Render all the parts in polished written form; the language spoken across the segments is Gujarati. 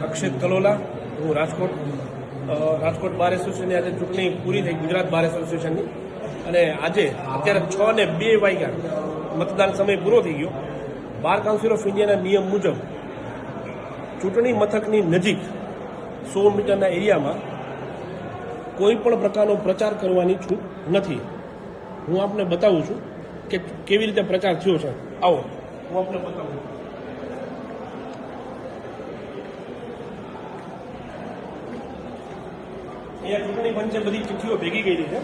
અક્ષિત કલોલા, હું રાજકોટ બાર એસોસિએશનની આજે ચૂંટણી પૂરી થઈ, ગુજરાત બાર એસોસિએશનની. અને આજે અત્યારે 6:02 વાગ્યા મતદાન સમય પૂરો થઈ ગયો. બાર કાઉન્સિલ ઓફ ઇન્ડિયાના નિયમ મુજબ ચૂંટણી મથકની નજીક 100 મીટરના એરિયામાં કોઈ પણ પ્રકારનો પ્રચાર કરવાની છૂટ નથી. હું આપને બતાવું છું કે કેવી રીતે પ્રચાર થયો છે. આવો હું આપને બતાવું છું. અહીંયા ચૂંટણી પંચે બધી ચિઠ્ઠીઓ ભેગી કરી છે.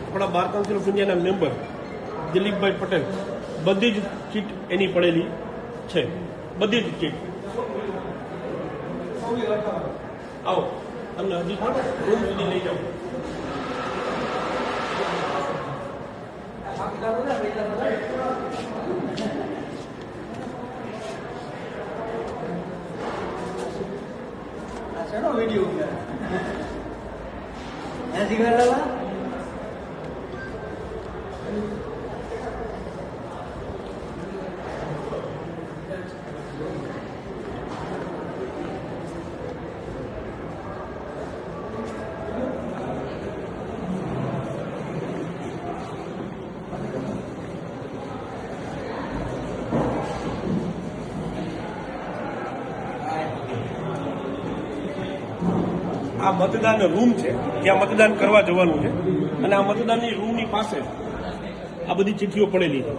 આપણા બાર કાઉન્સિલ ઓફ ઇન્ડિયાના મેમ્બર દિલીપભાઈ પટેલ, બધી જ ચીટ એની પડેલી છે, બધી જ ચીટ. આવો તમને હજી રૂમ સુધી લઈ જાઉં. આ મતદાન રૂમ છે, જ્યાં મતદાન કરવા જવાનું છે. અને આ મતદાનની રૂમની પાસે આ બધી ચિઠ્ઠીઓ પડેલી છે.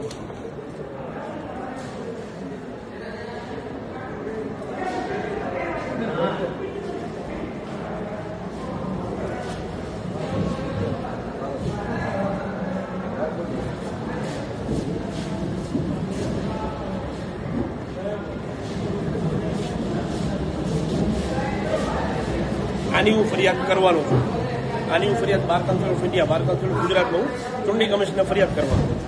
આની હું ફરિયાદ કરવાનો છું. આની હું ફરિયાદ bar council of India, bar council of ગુજરાતમાં હું ચૂંટણી કમિશનને ફરિયાદ કરવાનો છું.